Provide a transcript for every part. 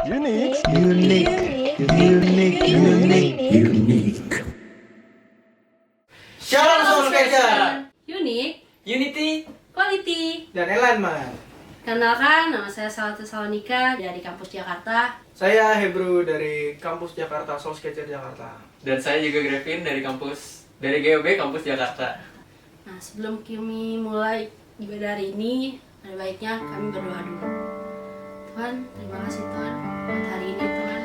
Unique. Shalom Soul Catcher, Unik, Unity, Quality. dan Alignment. Kenalkan, nama saya Salatu Salonika dari kampus Jakarta. Saya Hebru dari kampus Jakarta, Soul Catcher Jakarta. Dan saya juga Grevin dari GOB Kampus Jakarta. Nah, sebelum kami mulai ibadah hari ini, ada baiknya kami berdoa dulu. Tuhan, terima kasih Tuhan buat hari ini Tuhan.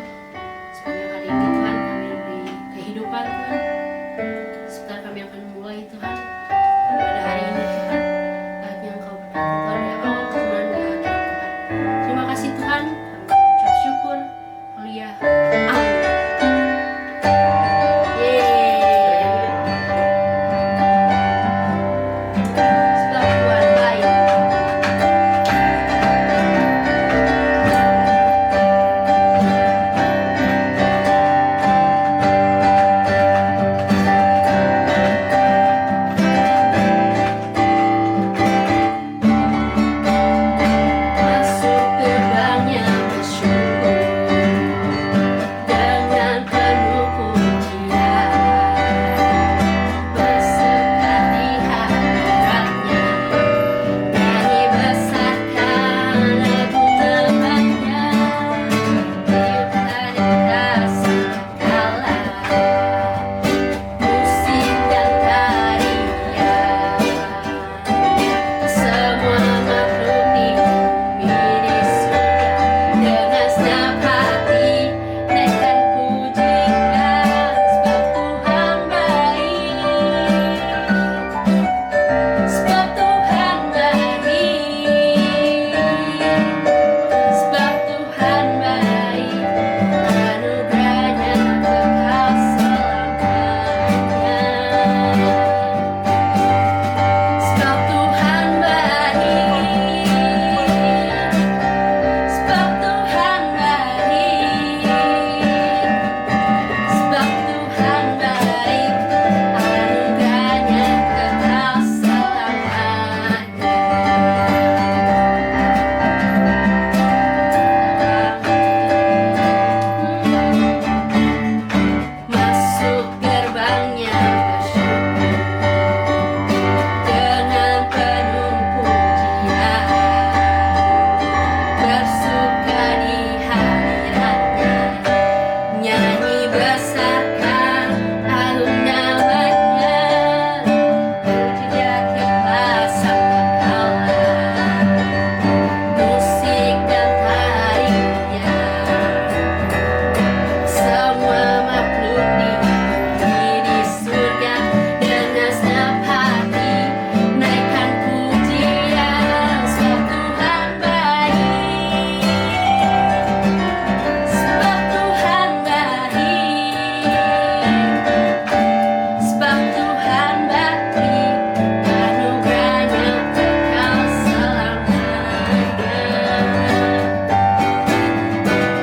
Sepanjang hari ini Tuhan, kami diberi kehidupan Tuhan. Sebentar kami akan mulai Tuhan ibadah hari ini Tuhan. Baiknya Engkau berkati Tuhan dari awal Tuhan di akhir Tuhan. Terima kasih Tuhan, kami ucap syukur. Haleluya. Amin. Sebab Tuhan baik. Masuk gerbangnya bersyukur dengan penuh pujian, bersekat di hadiratnya, nyanyi besarkan lagu namanya, tiup rasa kala, musik dan tarian, semua makhluk di bumi di surga dengan senang hati naikkan pujian, sebab Tuhan baik, sebab Tuhan baik, sebab Tuhan baik, anugerahnya kekal selamanya. Sebab Tuhan baik, sebab Tuhan baik, sebab Tuhan baik, anugerahnya kekal selamanya. Masuk gerbangnya bersyukur dengan penuh pujian, bersuka di hadiratnya, nyanyi besarkan agung namanya, puji dia keikhlasan kekala, musik dan tarian, semua makhluk di bumi di surga dengan senang hati naikkan pujian, sebab Tuhan baik, sebab Tuhan baik, sebab Tuhan baik, anugerahnya kekal selamanya.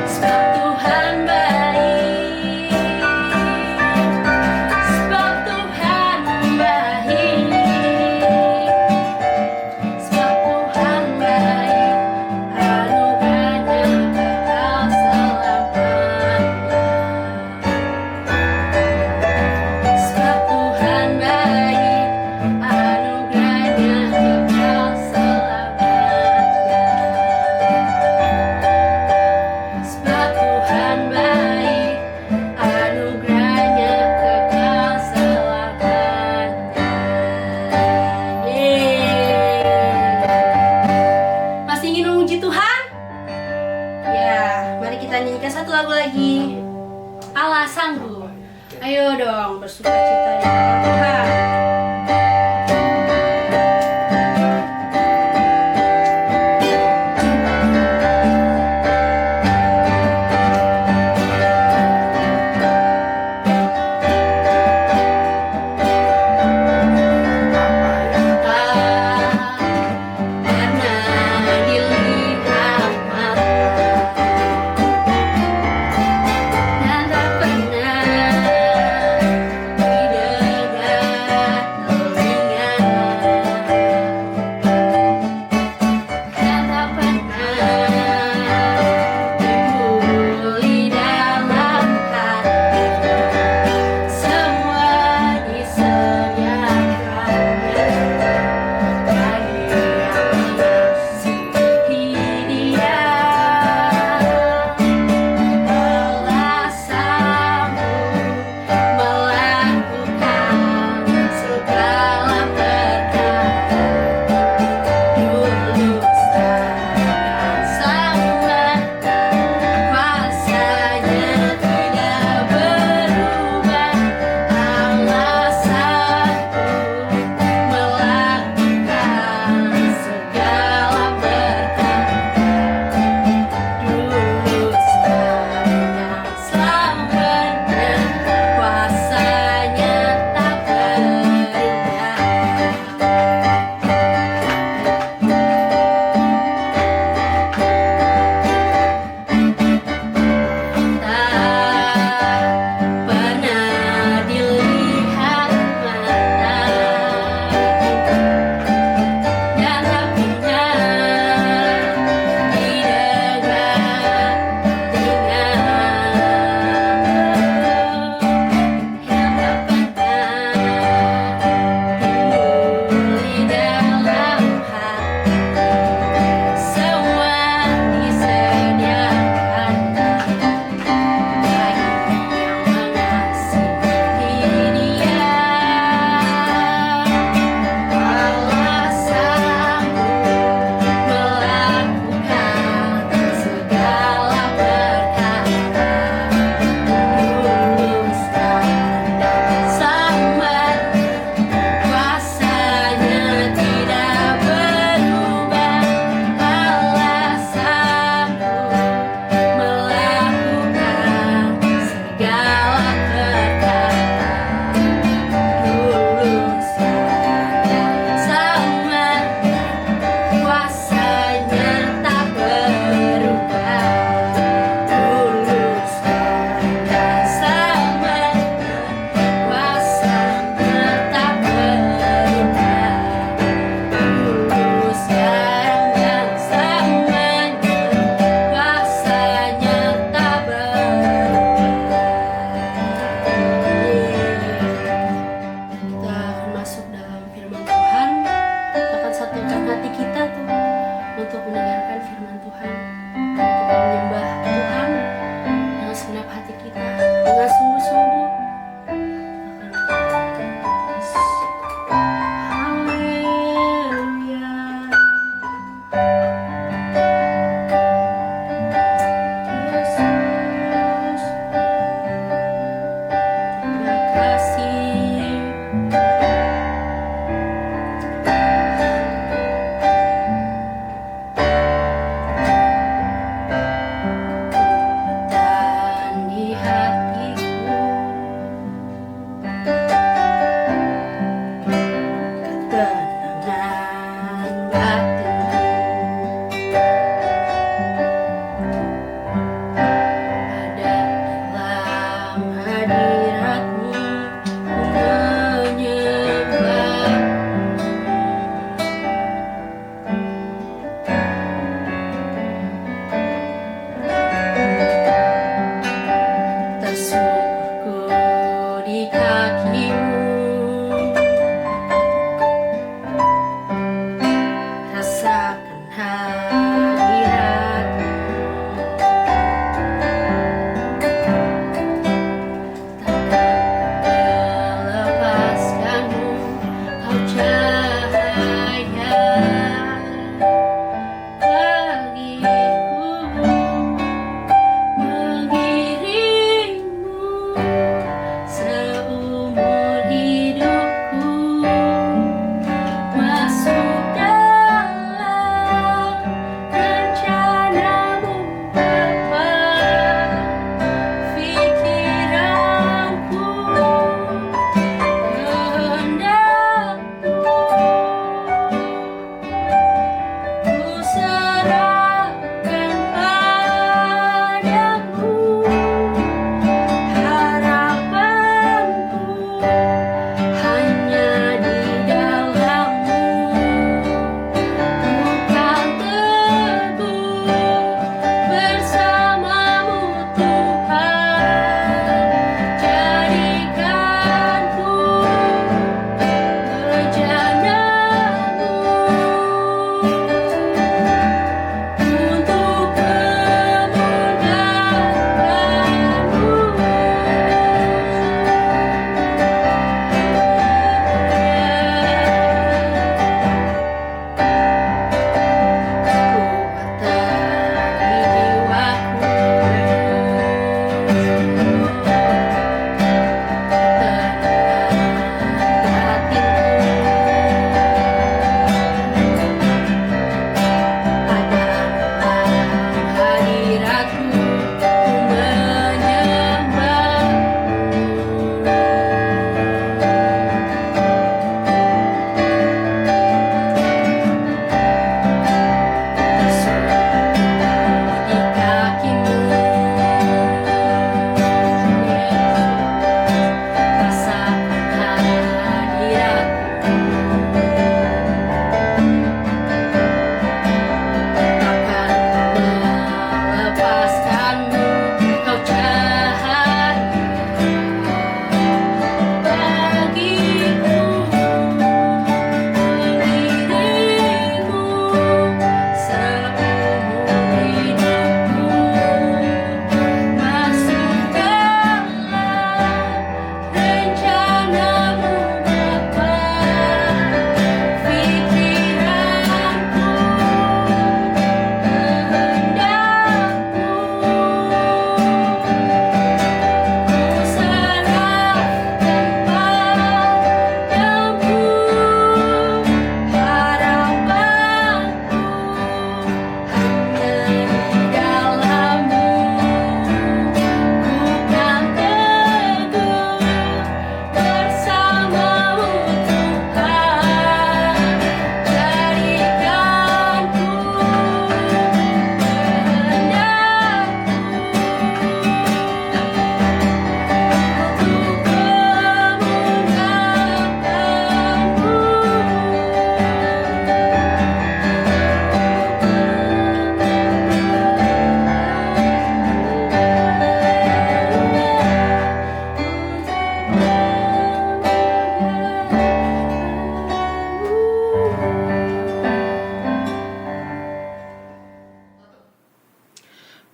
Sebab Tuhan baik, sebab Tuhan baik, sebab Tuhan baik, anugerahnya kekal selamanya. Sebab Tuhan baik, anugerahnya kekal selamanya. Sebab Tuhan baik, anugerahnya kekal selamanya. Masih ingin memuji Tuhan? Ya, mari kita nyanyikan satu lagu lagi. Allah sanggup. Ayo dong bersuka cita di hadapan Tuhan. Karena dilihat mata dan tak pernah didengar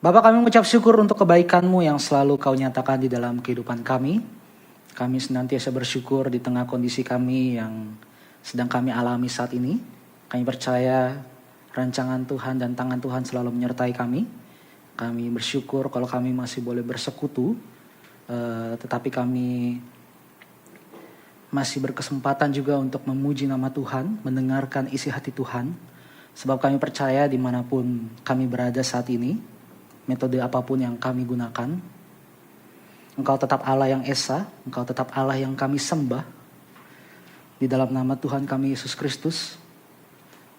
Bapa, kami mengucap syukur untuk kebaikan-Mu yang selalu Kau nyatakan di dalam kehidupan kami. Kami senantiasa bersyukur di tengah kondisi kami yang sedang kami alami saat ini. Kami percaya rancangan Tuhan dan tangan Tuhan selalu menyertai kami. Kami bersyukur kalau kami masih boleh bersekutu, tetapi kami masih berkesempatan juga untuk memuji nama Tuhan, mendengarkan isi hati Tuhan. Sebab kami percaya dimanapun kami berada saat ini, metode apapun yang kami gunakan, Engkau tetap Allah yang esa, Engkau tetap Allah yang kami sembah. Di dalam nama Tuhan kami Yesus Kristus.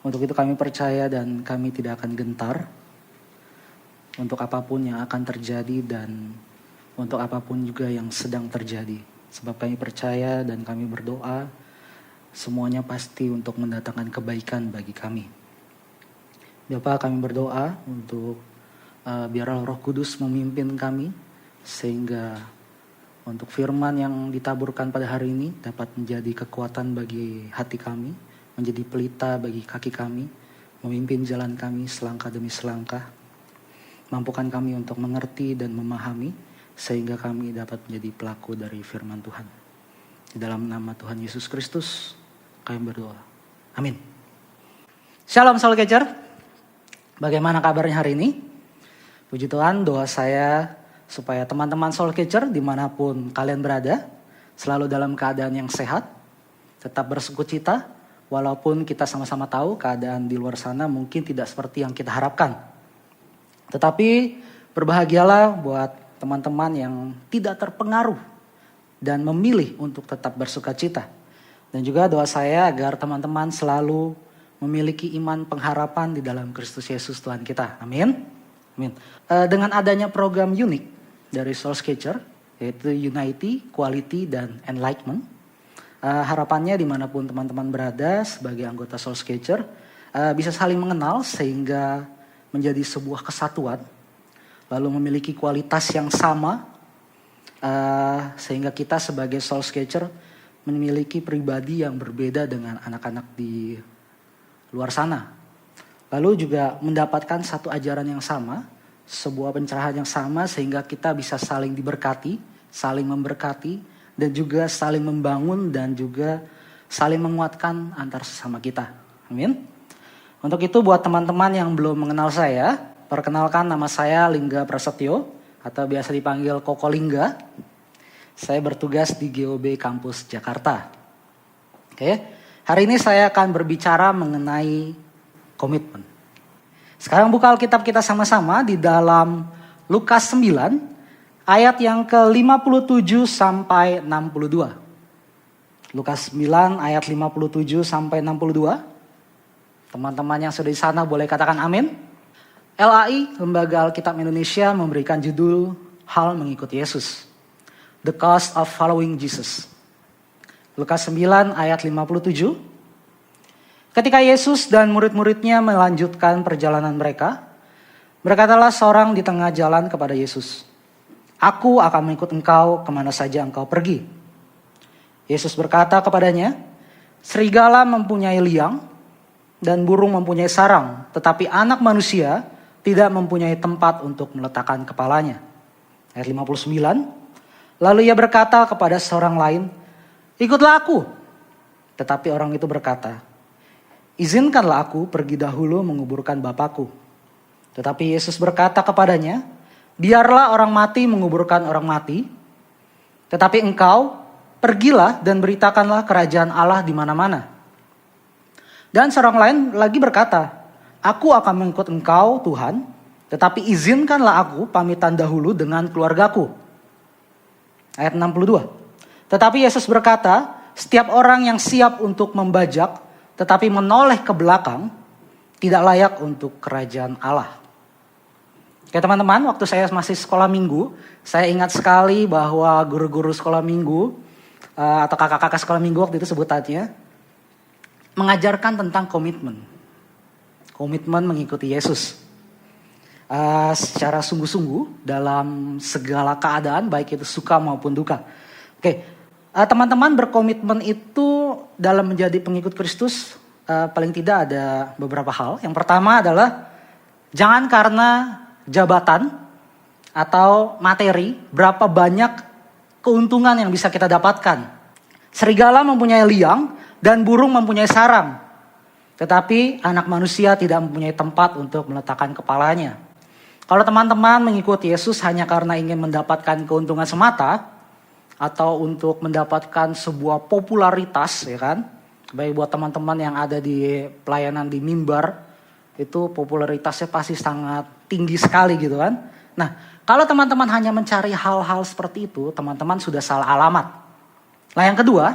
Untuk itu kami percaya dan kami tidak akan gentar untuk apapun yang akan terjadi dan untuk apapun juga yang sedang terjadi. Sebab kami percaya dan kami berdoa semuanya pasti untuk mendatangkan kebaikan bagi kami. Bapa, kami berdoa untuk biarlah Roh Kudus memimpin kami sehingga untuk firman yang ditaburkan pada hari ini dapat menjadi kekuatan bagi hati kami, menjadi pelita bagi kaki kami, memimpin jalan kami selangkah demi selangkah. Mampukan kami untuk mengerti dan memahami sehingga kami dapat menjadi pelaku dari firman Tuhan. Di dalam nama Tuhan Yesus Kristus kami berdoa. Amin. Shalom Soul Catcher. Bagaimana kabarnya hari ini? Puji Tuhan, doa saya supaya teman-teman Soul Catcher dimanapun kalian berada selalu dalam keadaan yang sehat, tetap bersukacita walaupun kita sama-sama tahu keadaan di luar sana mungkin tidak seperti yang kita harapkan. Tetapi berbahagialah buat teman-teman yang tidak terpengaruh dan memilih untuk tetap bersukacita. Dan juga doa saya agar teman-teman selalu memiliki iman pengharapan di dalam Kristus Yesus Tuhan kita. Amin. Amin. Dengan adanya program unik dari Soul Catcher, yaitu Unity, Quality, dan Enlightenment. Harapannya dimanapun teman-teman berada sebagai anggota Soul Catcher, bisa saling mengenal sehingga menjadi sebuah kesatuan. Lalu memiliki kualitas yang sama, sehingga kita sebagai Soul Catcher memiliki pribadi yang berbeda dengan anak-anak di luar sana. Lalu juga mendapatkan satu ajaran yang sama, sebuah pencerahan yang sama sehingga kita bisa saling diberkati, saling memberkati, dan juga saling membangun dan juga saling menguatkan antar sesama kita. Amin. Untuk itu buat teman-teman yang belum mengenal saya, perkenalkan nama saya Lingga Prasetyo atau biasa dipanggil Koko Lingga. Saya bertugas di GOB Kampus Jakarta. Oke, hari ini saya akan berbicara mengenai komitmen. Sekarang buka Alkitab kita sama-sama di dalam Lukas 9 ayat yang ke-57 sampai 62. Lukas 9 ayat 57 sampai 62. Teman-teman yang sudah di sana boleh katakan amin. LAI, Lembaga Alkitab Indonesia, memberikan judul Hal Mengikuti Yesus. The Cost of Following Jesus. Lukas 9 ayat 57. Ketika Yesus dan murid-muridnya melanjutkan perjalanan mereka, berkatalah seorang di tengah jalan kepada Yesus, "Aku akan mengikut engkau kemana saja engkau pergi." Yesus berkata kepadanya, "Serigala mempunyai liang dan burung mempunyai sarang, tetapi anak manusia tidak mempunyai tempat untuk meletakkan kepalanya." Ayat 59. Lalu ia berkata kepada seorang lain, "Ikutlah aku." Tetapi orang itu berkata, "Izinkanlah aku pergi dahulu menguburkan Bapakku." Tetapi Yesus berkata kepadanya, "Biarlah orang mati menguburkan orang mati, tetapi engkau pergilah dan beritakanlah kerajaan Allah di mana-mana." Dan seorang lain lagi berkata, "Aku akan mengikut engkau Tuhan, tetapi izinkanlah aku pamitan dahulu dengan keluargaku." Ayat 62. Tetapi Yesus berkata, "Setiap orang yang siap untuk membajak tetapi menoleh ke belakang tidak layak untuk kerajaan Allah." Oke teman-teman, waktu saya masih sekolah minggu, saya ingat sekali bahwa guru-guru sekolah minggu atau kakak-kakak sekolah minggu waktu itu sebutannya mengajarkan tentang komitmen. Komitmen mengikuti Yesus. Secara sungguh-sungguh dalam segala keadaan, baik itu suka maupun duka. Oke, teman-teman berkomitmen itu dalam menjadi pengikut Kristus paling tidak ada beberapa hal. Yang pertama adalah jangan karena jabatan atau materi, berapa banyak keuntungan yang bisa kita dapatkan. Serigala mempunyai liang dan burung mempunyai sarang. Tetapi anak manusia tidak mempunyai tempat untuk meletakkan kepalanya. Kalau teman-teman mengikuti Yesus hanya karena ingin mendapatkan keuntungan semata, atau untuk mendapatkan sebuah popularitas, ya kan? Baik buat teman-teman yang ada di pelayanan di mimbar, itu popularitasnya pasti sangat tinggi sekali gitu kan. Nah, kalau teman-teman hanya mencari hal-hal seperti itu, teman-teman sudah salah alamat. Nah, yang kedua,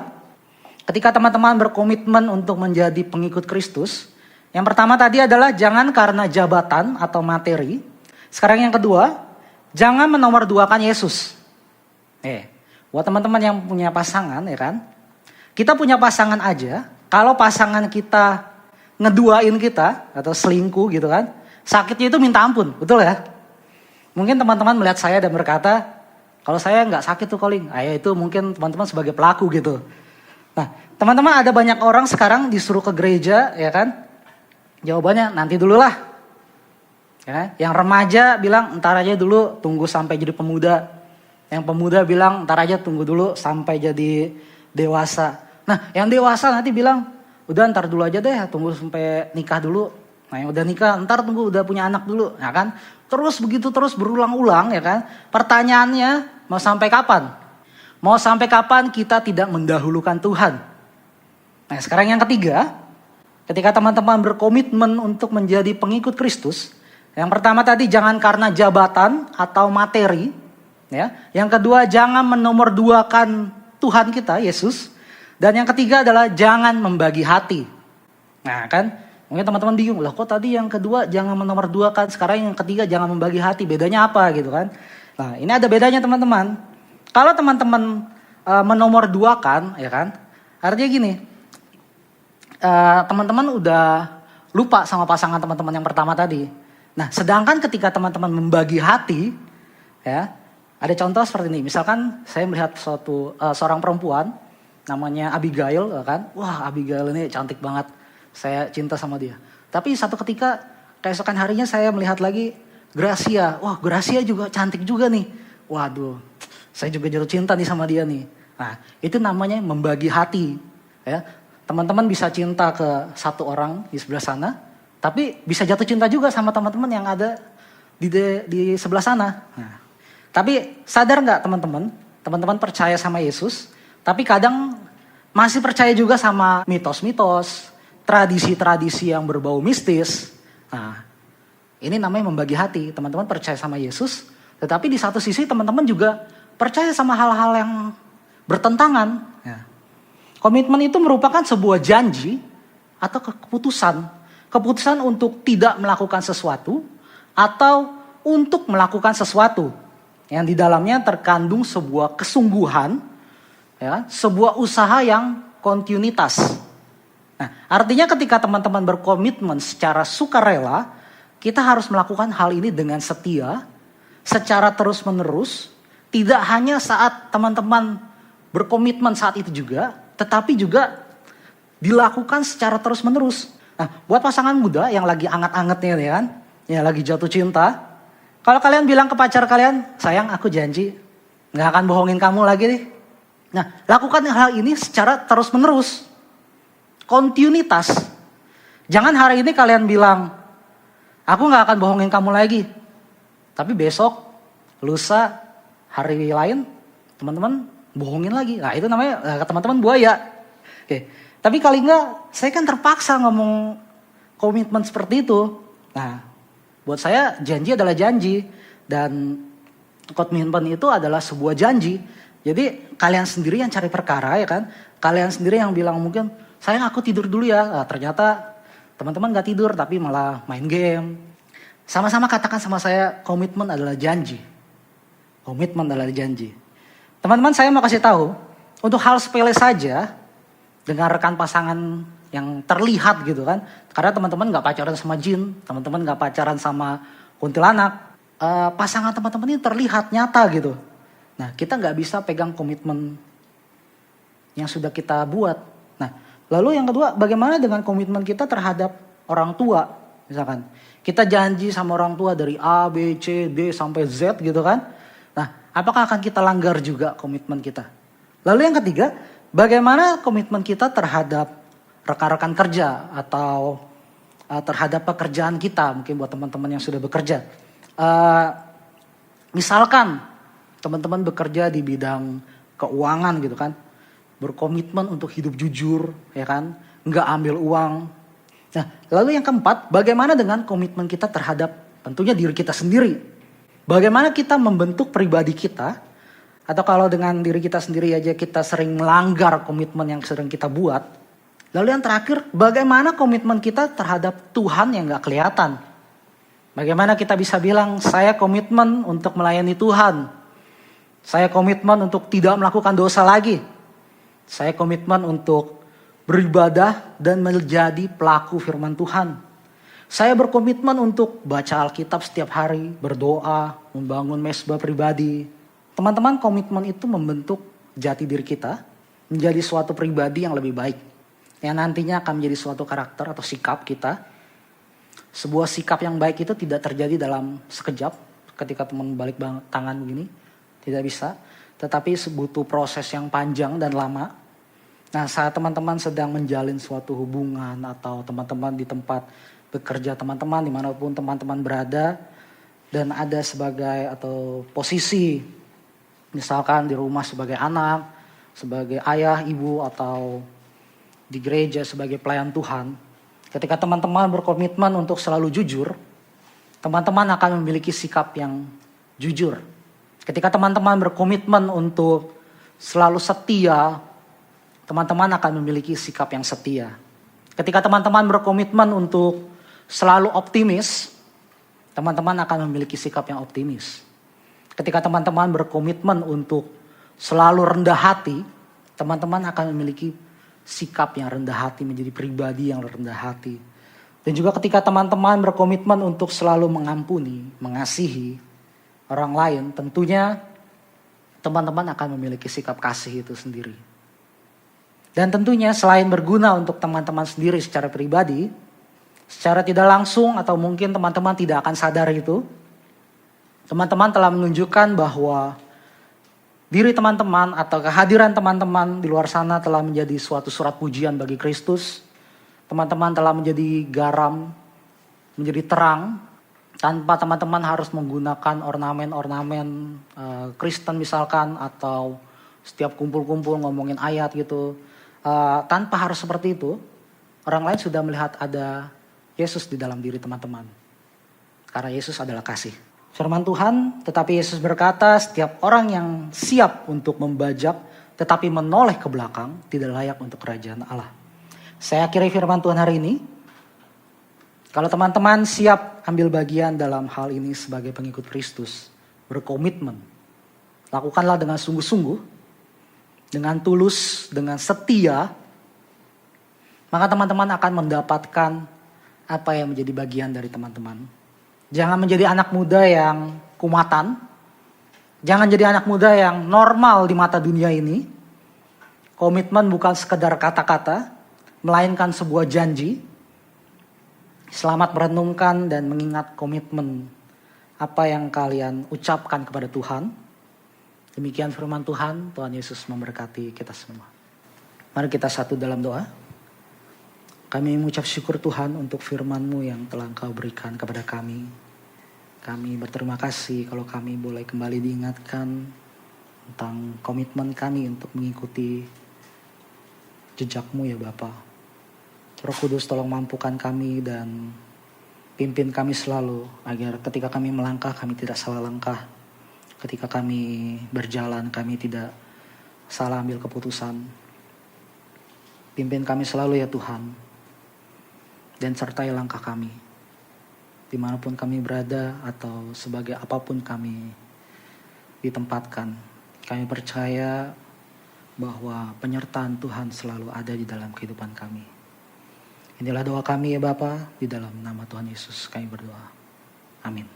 ketika teman-teman berkomitmen untuk menjadi pengikut Kristus, yang pertama tadi adalah jangan karena jabatan atau materi. Sekarang yang kedua, jangan menomorduakan Yesus. Buat teman-teman yang punya pasangan, ya kan? Kita punya pasangan aja, kalau pasangan kita ngeduain kita atau selingkuh gitu kan, sakitnya itu minta ampun, betul ya? Mungkin teman-teman melihat saya dan berkata, kalau saya nggak sakit tuh calling, itu mungkin teman-teman sebagai pelaku gitu. Nah, teman-teman ada banyak orang sekarang disuruh ke gereja, ya kan? Jawabannya nanti dulu lah. Ya, yang remaja bilang entar aja dulu, tunggu sampai jadi pemuda. Yang pemuda bilang entar aja tunggu dulu sampai jadi dewasa. Nah, yang dewasa nanti bilang, udah ntar dulu aja deh, tunggu sampai nikah dulu. Nah, yang udah nikah, ntar tunggu udah punya anak dulu, ya kan? Terus begitu terus berulang-ulang, ya kan? Pertanyaannya, mau sampai kapan? Mau sampai kapan kita tidak mendahulukan Tuhan? Nah, sekarang yang ketiga, ketika teman-teman berkomitmen untuk menjadi pengikut Kristus, yang pertama tadi jangan karena jabatan atau materi, ya. Yang kedua jangan menomorduakan Tuhan kita, Yesus. Dan yang ketiga adalah jangan membagi hati. Nah kan, mungkin teman-teman bingung, lah kok tadi yang kedua jangan menomorduakan, sekarang yang ketiga jangan membagi hati, bedanya apa gitu kan. Nah ini ada bedanya teman-teman. Kalau teman-teman menomorduakan, ya kan, artinya gini, teman-teman udah lupa sama pasangan teman-teman yang pertama tadi. Nah sedangkan ketika teman-teman membagi hati, ya, ada contoh seperti ini. Misalkan saya melihat seorang perempuan, namanya Abigail, kan? Wah, Abigail ini cantik banget. Saya cinta sama dia. Tapi satu ketika, keesokan harinya saya melihat lagi Gracia. Wah, Gracia juga cantik juga nih. Waduh, saya juga jatuh cinta nih sama dia nih. Nah, itu namanya membagi hati. Ya, teman-teman bisa cinta ke satu orang di sebelah sana, tapi bisa jatuh cinta juga sama teman-teman yang ada di sebelah sana. Nah, tapi sadar nggak teman-teman? Teman-teman percaya sama Yesus, tapi kadang masih percaya juga sama mitos-mitos, tradisi-tradisi yang berbau mistis. Nah, ini namanya membagi hati. Teman-teman percaya sama Yesus, tetapi di satu sisi teman-teman juga percaya sama hal-hal yang bertentangan. Ya. Komitmen itu merupakan sebuah janji atau keputusan. Keputusan untuk tidak melakukan sesuatu atau untuk melakukan sesuatu. Yang di dalamnya terkandung sebuah kesungguhan, ya, sebuah usaha yang kontinuitas. Nah, artinya ketika teman-teman berkomitmen secara sukarela, kita harus melakukan hal ini dengan setia, secara terus-menerus, tidak hanya saat teman-teman berkomitmen saat itu juga, tetapi juga dilakukan secara terus-menerus. Nah, buat pasangan muda yang lagi anget-angetnya ya kan, yang lagi jatuh cinta, kalau kalian bilang ke pacar kalian, sayang aku janji gak akan bohongin kamu lagi nih. Nah, lakukan hal ini secara terus-menerus. Kontinuitas. Jangan hari ini kalian bilang, aku gak akan bohongin kamu lagi. Tapi besok, lusa, hari lain, teman-teman bohongin lagi. Nah itu namanya teman-teman buaya. Oke. Tapi kali enggak, saya kan terpaksa ngomong komitmen seperti itu. Nah, buat saya janji adalah janji. Dan komitmen itu adalah sebuah janji. Jadi kalian sendiri yang cari perkara ya kan. Kalian sendiri yang bilang mungkin, sayang aku tidur dulu ya. Nah, ternyata teman-teman gak tidur tapi malah main game. Sama-sama katakan sama saya, komitmen adalah janji. Komitmen adalah janji. Teman-teman saya mau kasih tahu, untuk hal sepele saja, dengan rekan pasangan yang terlihat gitu kan. Karena teman-teman gak pacaran sama jin, teman-teman gak pacaran sama kuntilanak. Pasangan teman-teman ini terlihat nyata gitu. Nah kita gak bisa pegang komitmen yang sudah kita buat. Nah lalu yang kedua, bagaimana dengan komitmen kita terhadap orang tua? Misalkan kita janji sama orang tua dari A, B, C, D sampai Z gitu kan. Nah, apakah akan kita langgar juga komitmen kita? Lalu yang ketiga, bagaimana komitmen kita terhadap rekan-rekan kerja atau terhadap pekerjaan kita, mungkin buat teman-teman yang sudah bekerja. Misalkan teman-teman bekerja di bidang keuangan gitu kan, berkomitmen untuk hidup jujur, ya kan, nggak ambil uang. Nah, lalu yang keempat, bagaimana dengan komitmen kita terhadap tentunya diri kita sendiri? Bagaimana kita membentuk pribadi kita? Atau kalau dengan diri kita sendiri aja kita sering melanggar komitmen yang sering kita buat. Lalu yang terakhir, bagaimana komitmen kita terhadap Tuhan yang gak kelihatan? Bagaimana kita bisa bilang, saya komitmen untuk melayani Tuhan. Saya komitmen untuk tidak melakukan dosa lagi. Saya komitmen untuk beribadah dan menjadi pelaku firman Tuhan. Saya berkomitmen untuk baca Alkitab setiap hari, berdoa, membangun mesbah pribadi. Teman-teman, komitmen itu membentuk jati diri kita menjadi suatu pribadi yang lebih baik. Yang nantinya akan menjadi suatu karakter atau sikap kita. Sebuah sikap yang baik itu tidak terjadi dalam sekejap ketika teman balik tangan begini. Tidak bisa. Tetapi butuh proses yang panjang dan lama. Nah, saat teman-teman sedang menjalin suatu hubungan atau teman-teman di tempat bekerja teman-teman dimanapun teman-teman berada. Dan ada sebagai atau posisi misalkan di rumah sebagai anak, sebagai ayah, ibu, atau di gereja sebagai pelayan Tuhan. Ketika teman-teman berkomitmen untuk selalu jujur, teman-teman akan memiliki sikap yang jujur. Ketika teman-teman berkomitmen untuk selalu setia, teman-teman akan memiliki sikap yang setia. Ketika teman-teman berkomitmen untuk selalu optimis, teman-teman akan memiliki sikap yang optimis. Ketika teman-teman berkomitmen untuk selalu rendah hati, teman-teman akan memiliki sikap yang rendah hati, menjadi pribadi yang rendah hati. Dan juga ketika teman-teman berkomitmen untuk selalu mengampuni, mengasihi orang lain, tentunya teman-teman akan memiliki sikap kasih itu sendiri. Dan tentunya selain berguna untuk teman-teman sendiri secara pribadi, secara tidak langsung atau mungkin teman-teman tidak akan sadar itu, teman-teman telah menunjukkan bahwa diri teman-teman atau kehadiran teman-teman di luar sana telah menjadi suatu surat pujian bagi Kristus. Teman-teman telah menjadi garam, menjadi terang, tanpa teman-teman harus menggunakan ornamen-ornamen Kristen misalkan, atau setiap kumpul-kumpul ngomongin ayat gitu. Tanpa harus seperti itu, orang lain sudah melihat ada Yesus di dalam diri teman-teman. Karena Yesus adalah kasih. Firman Tuhan, tetapi Yesus berkata, setiap orang yang siap untuk membajak tetapi menoleh ke belakang tidak layak untuk kerajaan Allah. Saya akhiri firman Tuhan hari ini. Kalau teman-teman siap ambil bagian dalam hal ini sebagai pengikut Kristus, berkomitmen, lakukanlah dengan sungguh-sungguh, dengan tulus, dengan setia, maka teman-teman akan mendapatkan apa yang menjadi bagian dari teman-teman. Jangan menjadi anak muda yang kumatan. Jangan jadi anak muda yang normal di mata dunia ini. Komitmen bukan sekedar kata-kata, melainkan sebuah janji. Selamat merenungkan dan mengingat komitmen apa yang kalian ucapkan kepada Tuhan. Demikian firman Tuhan, Tuhan Yesus memberkati kita semua. Mari kita satu dalam doa. Kami mengucap syukur Tuhan untuk firman-Mu yang telah Engkau berikan kepada kami. Kami berterima kasih kalau kami boleh kembali diingatkan tentang komitmen kami untuk mengikuti jejak-Mu ya Bapa. Roh Kudus tolong mampukan kami dan pimpin kami selalu agar ketika kami melangkah kami tidak salah langkah. Ketika kami berjalan kami tidak salah ambil keputusan. Pimpin kami selalu ya Tuhan. Dan sertai langkah kami, dimanapun kami berada atau sebagai apapun kami ditempatkan. Kami percaya bahwa penyertaan Tuhan selalu ada di dalam kehidupan kami. Inilah doa kami ya Bapa, di dalam nama Tuhan Yesus kami berdoa. Amin.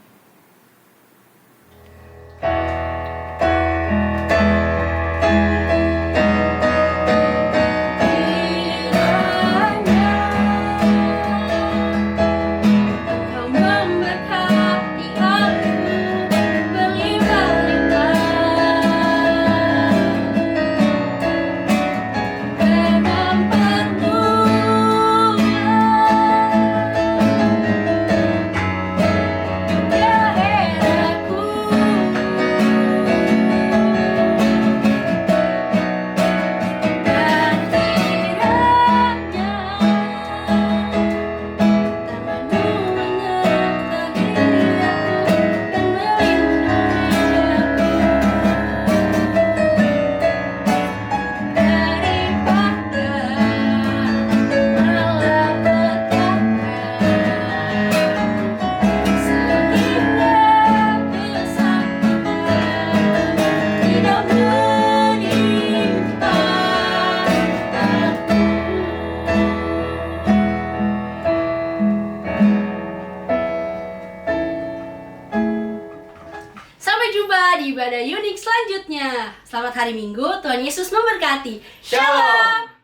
jumpa di ibadah unik selanjutnya. Selamat hari Minggu, Tuhan Yesus memberkati. Shalom.